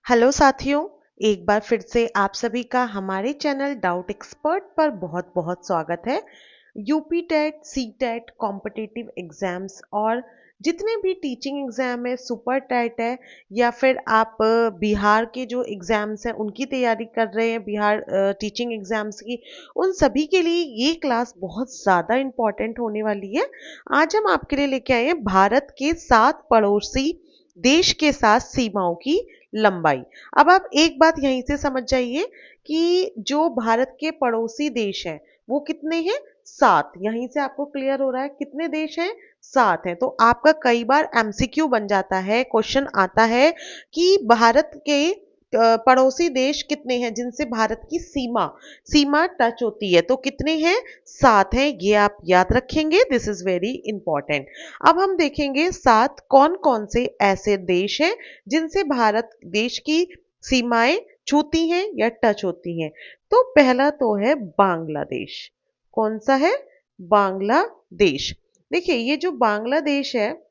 Hello साथियों, एक बार फिर से आप सभी का हमारे चैनल डाउट एक्सपर्ट पर बहुत बहुत स्वागत है। UP TET, C TET, competitive exams और जितने भी टीचिंग एग्जाम है, सुपर टेट है या फिर आप बिहार के जो एग्जाम्स हैं उनकी तैयारी कर रहे हैं, बिहार टीचिंग एग्जाम्स की, उन सभी के लिए ये क्लास बहुत ज़्यादा इम्पॉर्टेंट होने वाली है। आज हम आपके लिए लेके आए हैं भारत के 7 पड़ोसी देश के साथ सीमाओं की लंबाई। अब आप एक बात यहीं से समझ जाइए कि जो भारत के पड़ोसी देश हैं वो कितने हैं? 7। यहीं से आपको क्लियर हो रहा है कितने देश हैं? 7 हैं। तो आपका कई बार एमसीक्यू बन जाता है, क्वेश्चन आता है कि भारत के पड़ोसी देश कितने हैं जिनसे भारत की सीमा सीमा टच होती है, तो कितने हैं? 7 हैं। ये आप याद रखेंगे, दिस इज वेरी इंपॉर्टेंट। अब हम देखेंगे 7 कौन कौन से ऐसे देश हैं जिनसे भारत देश की सीमाएं छूती हैं या टच होती हैं। तो पहला तो है बांग्लादेश। कौन सा है? बांग्लादेश। देखिए, ये जो बांग्लादेश है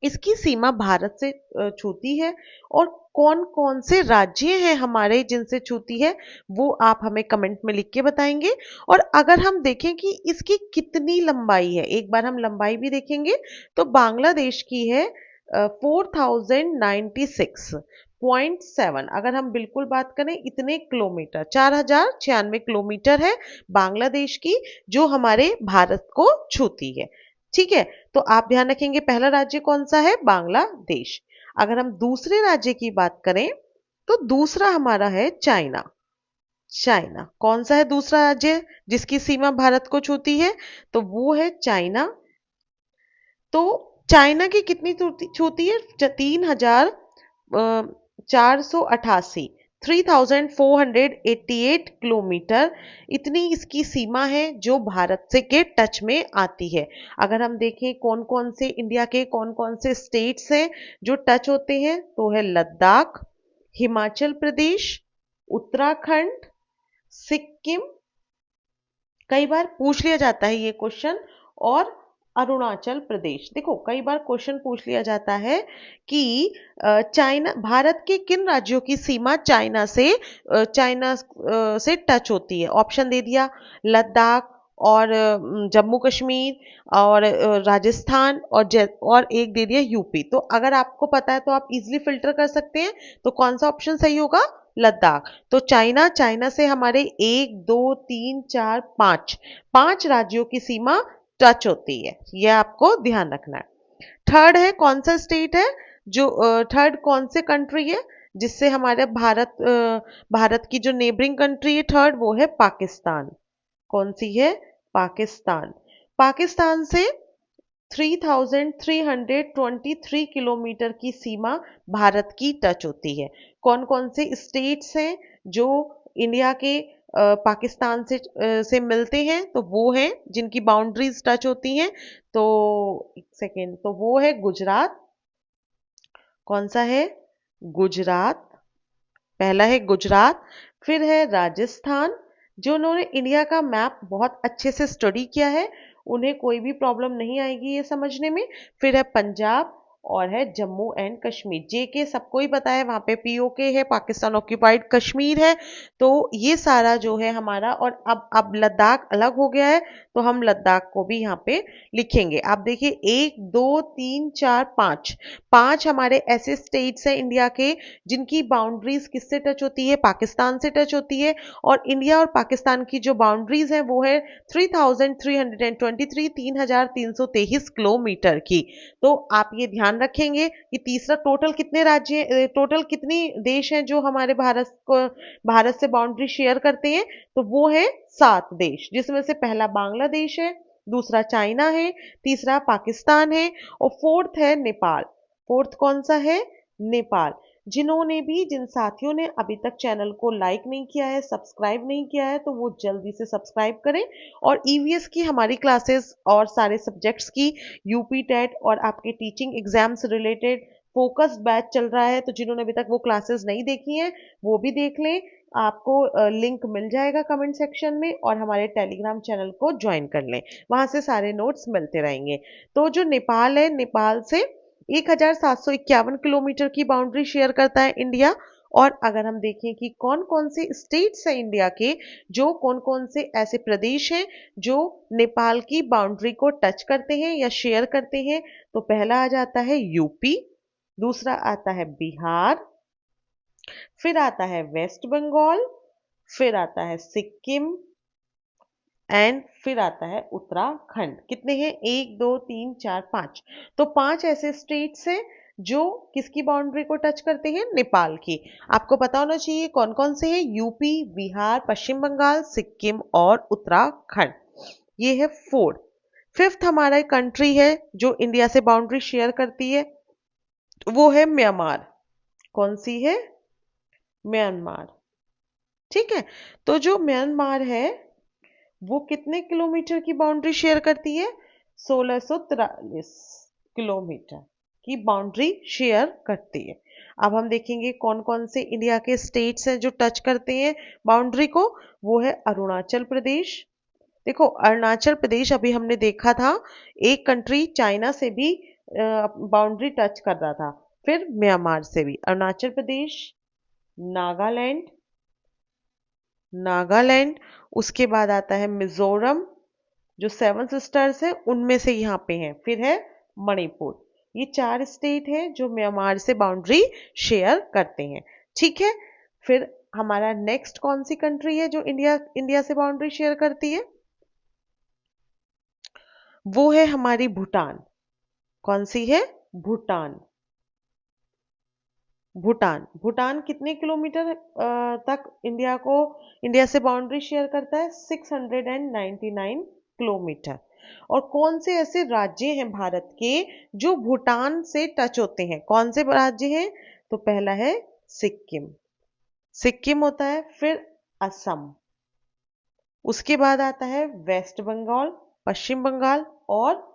इसकी सीमा भारत से छूती है। और कौन कौन से राज्य हैं हमारे जिनसे छूती है, वो आप हमें कमेंट में लिख के बताएंगे। और अगर हम देखें कि इसकी कितनी लंबाई है, एक बार हम लंबाई भी देखेंगे, तो बांग्लादेश की है 4096.7। अगर हम बिल्कुल बात करें, इतने किलोमीटर, 4096 किलोमीटर है बांग्लादेश की, जो हमारे भारत को छूती है। ठीक है, तो आप ध्यान रखेंगे पहला राज्य कौन सा है? बांग्लादेश। अगर हम दूसरे राज्य की बात करें, तो दूसरा हमारा है चाइना। चाइना कौन सा है दूसरा राज्य जिसकी सीमा भारत को छूती है? तो वो है चाइना। तो चाइना की कितनी छूती है? 3488, 3488 किलोमीटर, इतनी इसकी सीमा है जो भारत से के टच में आती है। अगर हम देखें कौन कौन से इंडिया के कौन कौन से स्टेट्स हैं जो टच होते हैं, तो है लद्दाख, हिमाचल प्रदेश, उत्तराखंड, सिक्किम, कई बार पूछ लिया जाता है ये क्वेश्चन, और अरुणाचल प्रदेश। देखो, कई बार क्वेश्चन पूछ लिया जाता है कि चाइना, भारत के किन राज्यों की सीमा चाइना से टच होती है। ऑप्शन दे दिया, लद्दाख और जम्मू कश्मीर और राजस्थान और एक दे दिया यूपी। तो अगर आपको पता है तो आप इजीली फिल्टर कर सकते हैं। तो कौन सा ऑप्शन सही होगा? लद्दाख। तो चाइना, चाइना से हमारे 1 2 3 4 5 5 राज्यों की सीमा टच होती है, यह आपको ध्यान रखना है। थर्ड है, कौन सा स्टेट है जो थर्ड कौन से कंट्री है जिससे हमारे भारत की जो नेबरिंग कंट्री है थर्ड, वो है पाकिस्तान। कौन सी है? पाकिस्तान। पाकिस्तान से 3323 किलोमीटर की सीमा भारत की टच होती है। कौन कौन से स्टेट्स हैं जो इंडिया के पाकिस्तान से मिलते हैं? तो वो हैं जिनकी बाउंड्रीज टच होती हैं। तो एक सेकेंड, तो वो है गुजरात। कौन सा है? गुजरात। पहला है गुजरात। फिर है राजस्थान। जो उन्होंने इंडिया का मैप बहुत अच्छे से स्टडी किया है, उन्हें कोई भी प्रॉब्लम नहीं आएगी ये समझने में। फिर है पंजाब, और है जम्मू एंड कश्मीर। जेके सबको ही पता है, वहां पे पीओके है, पाकिस्तान ऑक्यूपाइड कश्मीर है। तो ये सारा जो है हमारा, और अब लद्दाख अलग हो गया है, तो हम लद्दाख को भी यहाँ पे लिखेंगे। आप देखिए, 1 2 3 4 5 5 हमारे ऐसे स्टेट्स हैं इंडिया के जिनकी बाउंड्रीज किससे टच होती है? पाकिस्तान से टच होती है। और इंडिया और पाकिस्तान की जो बाउंड्रीज है वो है 3323 किलोमीटर की। तो आप ये ध्यान रखेंगे कि तीसरा, टोटल कितने राज्य, टोटल कितनी देश हैं जो हमारे भारत से बाउंड्री शेयर करते हैं? तो वो है 7 देश, जिसमें से पहला बांग्लादेश है, दूसरा चाइना है, तीसरा पाकिस्तान है, और फोर्थ है नेपाल। फोर्थ कौन सा है? नेपाल। जिन साथियों ने अभी तक चैनल को लाइक नहीं किया है, सब्सक्राइब नहीं किया है, तो वो जल्दी से सब्सक्राइब करें। और ईवीएस की हमारी क्लासेस और सारे सब्जेक्ट्स की, यूपी टेट और आपके teaching exams related focus batch चल रहा है। तो जिन्होंने अभी तक वो क्लासेस नहीं देखी हैं, वो भी देख लें। आपको लिंक मिल जाएगा कमेंट सेक्शन में, और हमारे टेलीग्राम चैनल को ज्वाइन कर लें, वहां से सारे नोट्स मिलते रहेंगे। तो जो नेपाल है, नेपाल से 1751 किलोमीटर की बाउंड्री शेयर करता है इंडिया। और अगर हम देखें कि कौन कौन से स्टेट्स हैं इंडिया के, जो कौन कौन से ऐसे प्रदेश हैं जो नेपाल की बाउंड्री को टच करते हैं या शेयर करते हैं, तो पहला आ जाता है यूपी, दूसरा आता है बिहार, फिर आता है वेस्ट बंगाल, फिर आता है सिक्किम एंड फिर आता है उत्तराखंड। कितने हैं? एक दो तीन चार पांच। तो पांच ऐसे स्टेट्स हैं जो किसकी बाउंड्री को टच करते हैं? नेपाल की। आपको पता होना चाहिए कौन कौन से हैं? यूपी, बिहार, पश्चिम बंगाल, सिक्किम और उत्तराखंड। ये है फोर्थ। फिफ्थ हमारा कंट्री है जो इंडिया से बाउंड्री शेयर करती है, वो है म्यांमार। कौन सी है? म्यांमार। ठीक है। तो जो म्यांमार है वो कितने किलोमीटर की बाउंड्री शेयर करती है? 1643 किलोमीटर की बाउंड्री शेयर करती है। अब हम देखेंगे कौन कौन से इंडिया के स्टेट्स हैं जो टच करते हैं बाउंड्री को। वो है अरुणाचल प्रदेश। देखो अरुणाचल प्रदेश अभी हमने देखा था, एक कंट्री चाइना से भी बाउंड्री टच कर रहा था। फिर म्यांमार से भी। अरुणाचल प्रदेश, नागालैंड, नागालैंड, उसके बाद आता है मिजोरम, जो सेवन सिस्टर्स है उनमें से यहाँ पे हैं, फिर है मणिपुर। ये चार स्टेट हैं जो म्यांमार से बाउंड्री शेयर करते हैं। ठीक है। फिर हमारा नेक्स्ट कौन सी कंट्री है जो इंडिया से बाउंड्री शेयर करती है? वो है हमारी भूटान। कौन सी है? भूटान। भूटान। भूटान कितने किलोमीटर तक इंडिया से बाउंड्री शेयर करता है? 699 किलोमीटर। और कौन से ऐसे राज्य हैं भारत के जो भूटान से टच होते हैं? कौन से राज्य हैं? तो पहला है सिक्किम, सिक्किम होता है। फिर असम, उसके बाद आता है वेस्ट बंगाल, पश्चिम बंगाल और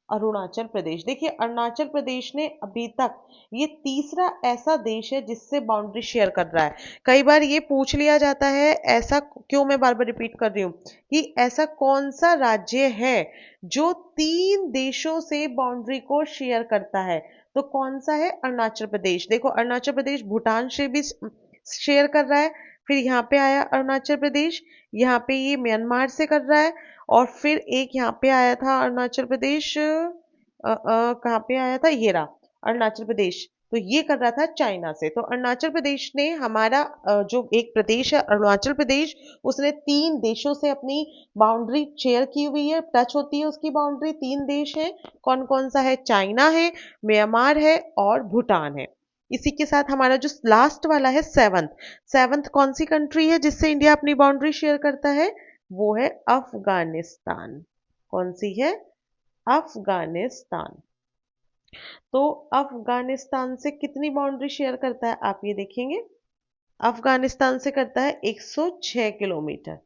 अरुणाचल प्रदेश। देखिए अरुणाचल प्रदेश ने अभी तक, ये तीसरा ऐसा देश है जिससे बाउंड्री शेयर कर रहा है। कई बार ये पूछ लिया जाता है, ऐसा क्यों, मैं बार बार रिपीट कर रही हूँ कि ऐसा कौन सा राज्य है जो तीन देशों से बाउंड्री को शेयर करता है? तो कौन सा है? अरुणाचल प्रदेश। देखो अरुणाचल प्रदेश भूटान से भी शेयर कर रहा है, फिर यहाँ पे आया अरुणाचल प्रदेश, यहाँ पे ये म्यांमार से कर रहा है, और फिर एक यहाँ पे आया था अरुणाचल प्रदेश, कहाँ पे आया था? ये रहा अरुणाचल प्रदेश। तो ये कर रहा था चाइना से। तो अरुणाचल प्रदेश ने हमारा जो एक प्रदेश है अरुणाचल प्रदेश, उसने तीन देशों से अपनी बाउंड्री शेयर की हुई है, टच होती है उसकी बाउंड्री। तीन देश हैं, कौन कौन सा है? चाइना है, म्यांमार है और भूटान है। इसी के साथ हमारा जो लास्ट वाला है सेवंथ, सेवंथ कौन सी कंट्री है जिससे इंडिया अपनी बाउंड्री शेयर करता है? वो है अफगानिस्तान। कौन सी है? अफगानिस्तान। तो अफगानिस्तान से कितनी बाउंड्री शेयर करता है आप ये देखेंगे। अफगानिस्तान से करता है 106 किलोमीटर।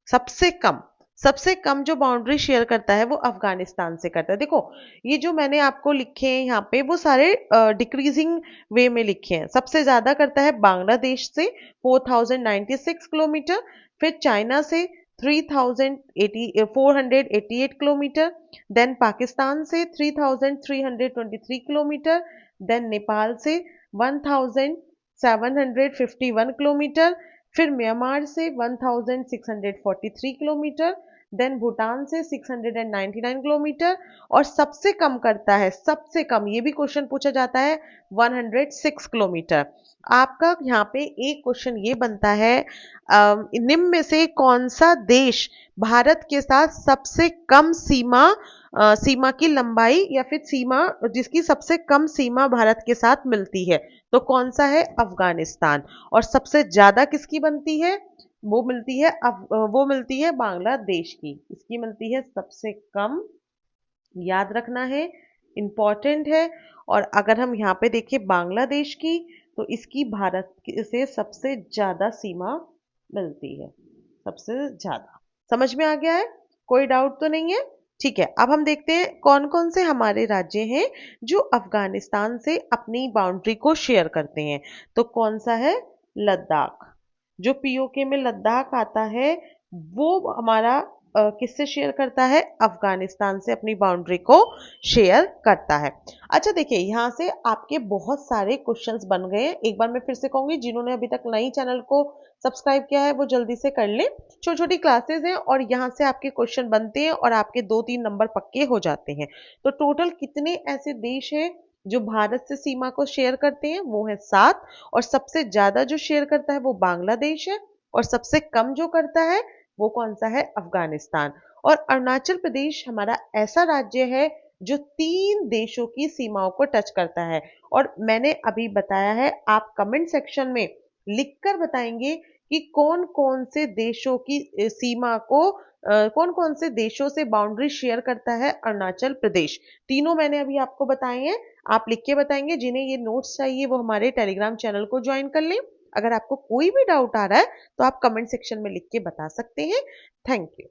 सबसे कम, सबसे कम जो बाउंड्री शेयर करता है वो अफगानिस्तान से करता है। देखो ये जो मैंने आपको लिखे हैं यहाँ पे वो सारे डिक्रीजिंग वे में लिखे हैं। सबसे ज्यादा करता है बांग्लादेश से 4096 किलोमीटर, फिर चाइना से 3488 किलोमीटर, देन पाकिस्तान से 3323 किलोमीटर, देन नेपाल से 1751 किलोमीटर, फिर म्यांमार से 1643 किलोमीटर, देन भूटान से 699 किलोमीटर, और सबसे कम करता है, सबसे कम, ये भी क्वेश्चन पूछा जाता है, 106 किलोमीटर। आपका यहाँ पे एक क्वेश्चन ये बनता है, निम्न में से कौन सा देश भारत के साथ सबसे कम सीमा की लंबाई या फिर सीमा, जिसकी सबसे कम सीमा भारत के साथ मिलती है? तो कौन सा है? अफगानिस्तान। और सबसे ज्यादा किसकी बनती है? वो मिलती है बांग्लादेश की। इसकी मिलती है सबसे कम। याद रखना है, इंपॉर्टेंट है। और अगर हम यहाँ पे देखें बांग्लादेश की, तो इसकी भारत से सबसे ज्यादा सीमा मिलती है, सबसे ज्यादा। समझ में आ गया है? कोई डाउट तो नहीं है? ठीक है। अब हम देखते हैं कौन कौन से हमारे राज्य हैं जो अफगानिस्तान से अपनी बाउंड्री को शेयर करते हैं। तो कौन सा है? लद्दाख। जो पीओके में लद्दाख आता है वो हमारा किससे शेयर करता है? अफगानिस्तान से अपनी बाउंड्री को शेयर करता है। अच्छा देखिए, यहाँ से आपके बहुत सारे क्वेश्चंस बन गए हैं। एक बार मैं फिर से कहूंगी, जिन्होंने अभी तक नहीं चैनल को सब्सक्राइब किया है वो जल्दी से कर ले। छोटी छोटी क्लासेस हैं और यहाँ से आपके क्वेश्चन बनते हैं और आपके 2-3 नंबर पक्के हो जाते हैं। तो टोटल कितने ऐसे देश हैं जो भारत से सीमा को शेयर करते हैं? वो है 7। और सबसे ज्यादा जो शेयर करता है वो बांग्लादेश है, और सबसे कम जो करता है वो कौन सा है? अफगानिस्तान। और अरुणाचल प्रदेश हमारा ऐसा राज्य है जो 3 देशों की सीमाओं को टच करता है। और मैंने अभी बताया है, आप कमेंट सेक्शन में लिखकर बताएंगे कि कौन कौन से देशों की सीमा को, कौन कौन से देशों से बाउंड्री शेयर करता है अरुणाचल प्रदेश। तीनों मैंने अभी आपको बताए हैं, आप लिख के बताएंगे। जिन्हें ये नोट्स चाहिए वो हमारे टेलीग्राम चैनल को ज्वाइन कर लें। अगर आपको कोई भी डाउट आ रहा है तो आप कमेंट सेक्शन में लिख के बता सकते हैं। Thank you.